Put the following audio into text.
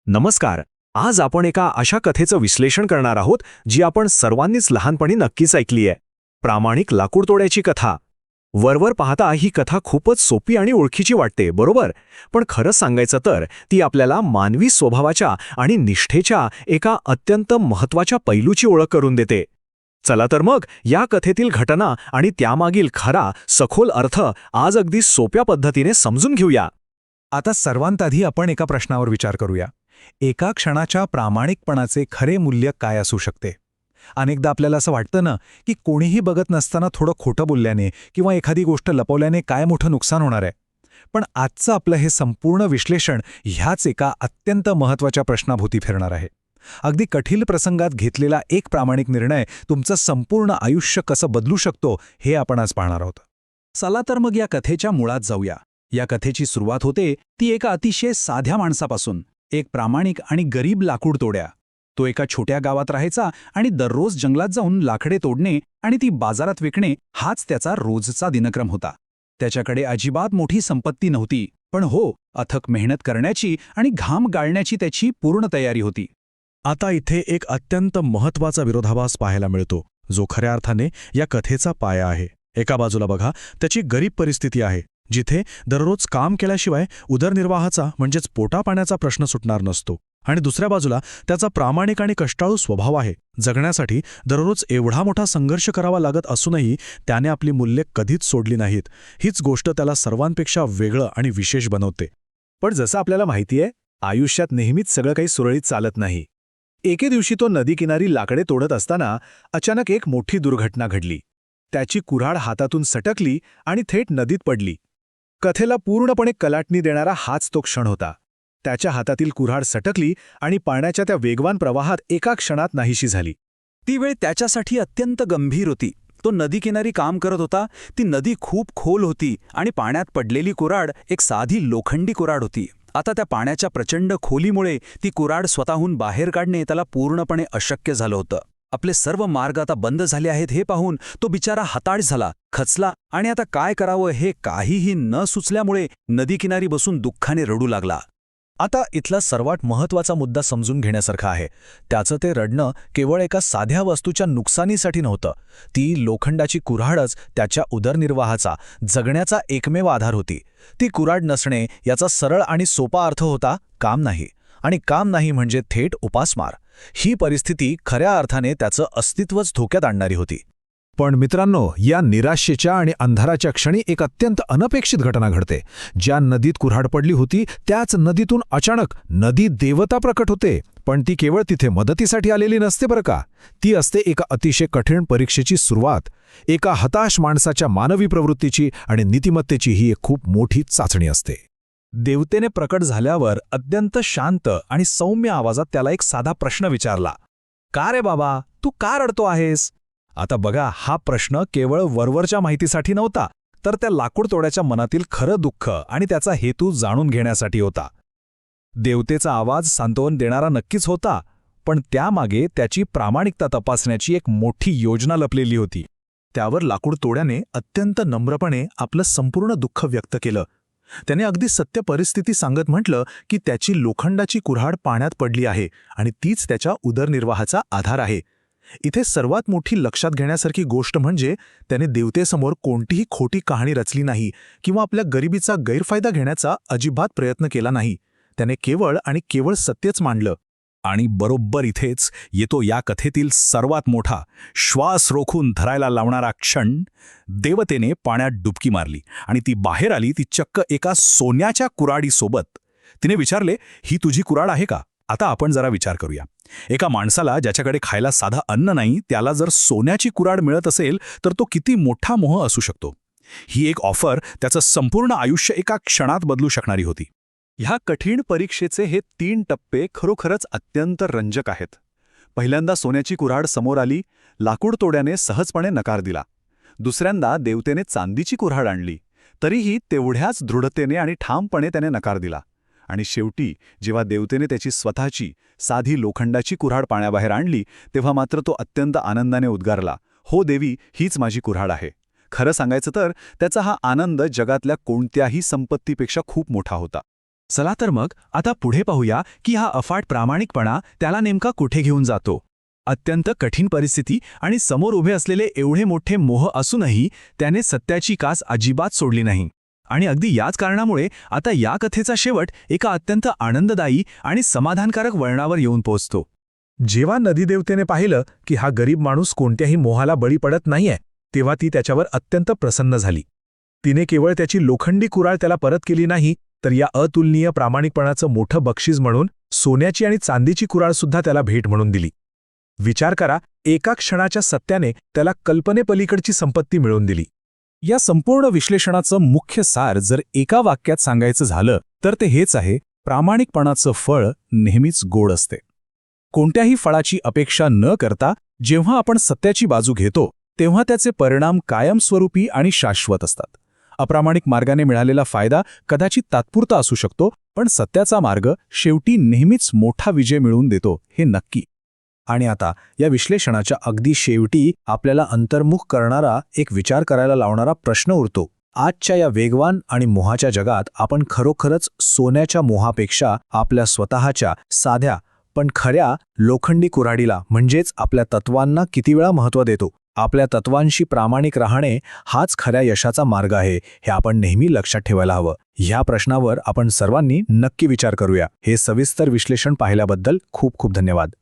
नमस्कार. आज आपण एका अशा कथेचं विश्लेषण करणार आहोत जी आपण सर्वांनीच लहानपणी नक्कीच ऐकली आहे. प्रामाणिक लाकूडतोड्याची कथा. वरवर पाहता ही कथा खूपच सोपी आणि ओळखीची वाटते, बरोबर? पण खरं सांगायचं तर ती आपल्याला मानवी स्वभावाच्या आणि निष्ठेच्या एका अत्यंत महत्त्वाच्या पैलूची ओळख करून देते. चला तर मग या कथेतील घटना आणि त्यामागील खरा सखोल अर्थ आज अगदी सोप्या पद्धतीने समजून घेऊया. आता सर्वांत आधी आपण एका प्रश्नावर विचार करूया. एका क्षणाच्या प्रामाणिकपणाचे खरे मूल्य काय असू शकते? अनेकदा आपल्याला असं वाटतं ना की कोणीही बघत नसताना थोडं खोटं बोलल्याने किंवा एखादी गोष्ट लपवल्याने काय मोठं नुकसान होणार आहे. पण आजचं आपलं हे संपूर्ण विश्लेषण ह्याच एका अत्यंत महत्त्वाच्या प्रश्नाभोवती फिरणार आहे. अगदी कठीण प्रसंगात घेतलेला एक प्रामाणिक निर्णय तुमचं संपूर्ण आयुष्य कसं बदलू शकतो हे आपण आज पाहणार आहोत. चला तर मग या कथेच्या मुळात जाऊया. या कथेची सुरुवात होते ती एका अतिशय साध्या माणसापासून, एक प्रामाणिक आणि गरीब लाकूडतोड्या. तो एका छोट्या गावात राहायचा आणि दररोज जंगलात जाऊन लाकडे तोडणे आणि ती बाजारात विकणे हाच त्याचा रोजचा दिनक्रम होता. त्याच्याकडे अजिबात मोठी संपत्ती नव्हती, पण हो, अथक मेहनत करण्याची आणि घाम गाळण्याची त्याची पूर्ण तयारी होती. आता इथे एक अत्यंत महत्त्वाचा विरोधाभास पाहायला मिळतो, जो खऱ्या अर्थाने या कथेचा पाया आहे. एका बाजूला बघा, त्याची गरीब परिस्थिती आहे, जिथे दररोज काम केल्याशिवाय उदरनिर्वाहाचा म्हणजेच पोटापाण्याचा प्रश्न सुटणार नसतो. आणि दुसऱ्या बाजूला त्याचा प्रामाणिक आणि कष्टाळू स्वभाव आहे. जगण्यासाठी दररोज एवढा मोठा संघर्ष करावा लागत असूनही त्याने आपली मूल्ये कधीच सोडली नाहीत. हीच गोष्ट त्याला सर्वांपेक्षा वेगळं आणि विशेष बनवते. पण जसं आपल्याला माहितीये, आयुष्यात नेहमीच सगळं काही सुरळीत चालत नाही. एके दिवशी तो नदीकिनारी लाकडे तोडत असताना अचानक एक मोठी दुर्घटना घडली. त्याची कुऱ्हाड हातातून सटकली आणि थेट नदीत पडली. कथेला पूर्णपणे कलाटणी देणारा हाच तो क्षण होता. त्याच्या हातातील कुऱ्हाड सटकली आणि पाण्याच्या त्या वेगवान प्रवाहात एका क्षणात नाहीशी झाली. ती वेळ त्याच्यासाठी अत्यंत गंभीर होती. तो नदीकिनारी काम करत होता. ती नदी खूप खोल होती आणि पाण्यात पडलेली कुऱ्हाड एक साधी लोखंडी कुऱ्हाड होती. आता त्या पाण्याच्या प्रचंड खोलीमुळे ती कुऱ्हाड स्वतःहून बाहेर काढणे त्याला पूर्णपणे अशक्य झालं होतं. आपले सर्व मार्ग आता बंद झाले आहेत हे पाहून तो बिचारा हताश झाला, खचला आणि आता काय करावं हे काहीही न सुचल्यामुळे नदीकिनारी बसून दुःखाने रडू लागला. आता इथला सर्वात महत्त्वाचा मुद्दा समजून घेण्यासारखा आहे. त्याचं ते रडणं केवळ एका साध्या वस्तूच्या नुकसानीसाठी नव्हतं. ती लोखंडाची कुऱ्हाडच त्याच्या उदरनिर्वाहाचा, जगण्याचा एकमेव आधार होती. ती कुऱ्हाड नसणे याचा सरळ आणि सोपा अर्थ होता काम नाही. आणि काम नाही म्हणजे थेट उपासमार. ही परिस्थिती खऱ्या अर्थाने त्याचं अस्तित्वच धोक्यात आणणारी होती. पण मित्रांनो, या निराशेच्या आणि अंधाराच्या क्षणी एक अत्यंत अनपेक्षित घटना घडते. ज्या नदीत कुऱ्हाड पडली होती त्याच नदीतून अचानक नदी देवता प्रकट होते. पण ती केवळ तिथे मदतीसाठी आलेली नसते बरं का. ती असते एका अतिशय कठीण परीक्षेची सुरुवात. एका हताश माणसाच्या मानवी प्रवृत्तीची आणि नीतिमत्तेची ही एक खूप मोठी चाचणी असते. देवतेने प्रकट झाल्यावर अत्यंत शांत आणि सौम्य आवाजात त्याला एक साधा प्रश्न विचारला. का रे बाबा, तू का रडतो आहेस? आता बघा, हा प्रश्न केवळ वरवरच्या माहितीसाठी नव्हता, तर त्या लाकूडतोड्याच्या मनातील खरं दुःख आणि त्याचा हेतू जाणून घेण्यासाठी होता. देवतेचा आवाज सांत्वन देणारा नक्कीच होता, पण त्यामागे त्याची प्रामाणिकता तपासण्याची एक मोठी योजना लपलेली होती. त्यावर लाकूडतोड्याने अत्यंत नम्रपणे आपलं संपूर्ण दुःख व्यक्त केलं. त्याने अगदी सत्य परिस्थिती सांगत म्हटलं की त्याची लोखंडाची कुऱ्हाड पाण्यात पडली आहे आणि तीच त्याच्या उदरनिर्वाहाचा आधार आहे. इथे सर्वात मोठी लक्षात घेण्यासारखी गोष्ट म्हणजे त्याने देवतेसमोर कोणतीही खोटी कहाणी रचली नाही किंवा आपल्या गरिबीचा गैरफायदा घेण्याचा अजिबात प्रयत्न केला नाही. त्याने केवळ आणि केवळ सत्यच मांडलं. आणि बरोबर इथेच येतो या कथेतील सर्वात मोठा, श्वास रोखून धरायला लावणारा क्षण. देवतेने पाण्यात डुबकी मारली आणि ती बाहेर आली, ती चक्क एका सोन्याच्या कुऱ्हाडीसोबत. तिने विचारले, ही तुझी कुऱ्हाड आहे का? आता आपण जरा विचार करूया. एका माणसाला ज्याच्याकडे खायला साधा अन्न नाही, त्याला जर सोन्याची कुऱ्हाड मिळत असेल तर तो किती मोठा मोह असू शकतो. ही एक ऑफर त्याचं संपूर्ण आयुष्य एका क्षणात बदलू शकणारी होती. ह्या कठीण परीक्षेचे हे 3 टप्पे खरोखरच अत्यंत रंजक आहेत. पहिल्यांदा सोन्याची कुऱ्हाड समोर आली, लाकूडतोड्याने सहजपणे नकार दिला. दुसऱ्यांदा देवतेने चांदीची कुऱ्हाड आणली, तरीही तेवढ्याच दृढतेने आणि ठामपणे त्याने नकार दिला. आणि शेवटी जेव्हा देवतेने त्याची स्वतःची साधी लोखंडाची कुऱ्हाड पाण्याबाहेर आणली, तेव्हा मात्र तो अत्यंत आनंदाने उद्गारला, हो देवी, हीच माझी कुऱ्हाड आहे. खरं सांगायचं तर त्याचा हा आनंद जगातल्या कोणत्याही संपत्तीपेक्षा खूप मोठा होता. चला तर मग आता पुढे पाहूया की हा अफाट प्रामाणिकपणा त्याला नेमका कुठे घेऊन जातो. अत्यंत कठीण परिस्थिती आणि समोर उभे असलेले एवढे मोठे मोह असूनही त्याने सत्याची कास अजिबात सोडली नाही. आणि अगदी याच कारणामुळे आता या कथेचा शेवट एका अत्यंत आनंददायी आणि समाधानकारक वळणावर येऊन पोहोचतो. जेव्हा नदीदेवतेने पाहिलं की हा गरीब माणूस कोणत्याही मोहाला बळी पडत नाहीये, तेव्हा ती त्याच्यावर अत्यंत प्रसन्न झाली. तिने केवळ त्याची लोखंडी कुऱ्हाड त्याला परत केली नाही, तर या अतुलनीय प्रामाणिकपणाचं मोठं बक्षीस म्हणून सोन्याची आणि चांदीची कुऱ्हाडसुद्धा त्याला भेट म्हणून दिली. विचार करा, एका क्षणाच्या सत्याने त्याला कल्पनेपलीकडची संपत्ती मिळवून दिली. या संपूर्ण विश्लेषणाचं मुख्य सार जर एका वाक्यात सांगायचं झालं तर ते हेच आहे: प्रामाणिकपणाचं फळ नेहमीच गोड असते. कोणत्याही फळाची अपेक्षा न करता जेव्हा आपण सत्याची बाजू घेतो तेव्हा त्याचे परिणाम कायमस्वरूपी आणि शाश्वत असतात. अप्रामाणिक मार्गाने मिळालेला फायदा कदाचित तात्पुरता असू शकतो, पण सत्याचा मार्ग शेवटी नेहमीच मोठा विजय मिळवून देतो, हे नक्की. आणि आता या विश्लेषणाच्या अगदी शेवटी आपल्याला अंतर्मुख करणारा एक विचार करायला लावणारा प्रश्न उरतो. आजच्या या वेगवान आणि मोहाच्या जगात आपण खरोखरच सोन्याच्या मोहापेक्षा आपल्या स्वतःच्या साध्या पण खऱ्या लोखंडी कुऱ्हाडीला म्हणजेच आपल्या तत्वांना किती वेळा महत्त्व देतो? आपल्या तत्वांशी प्रामाणिक राहणे हाच खऱ्या यशाचा मार्ग आहे, हे आपण नेहमी लक्षात ठेवायला हवं. ह्या प्रश्नावर आपण सर्वांनी नक्की विचार करूया. हे सविस्तर विश्लेषण पाहिल्याबद्दल खूप खूप धन्यवाद.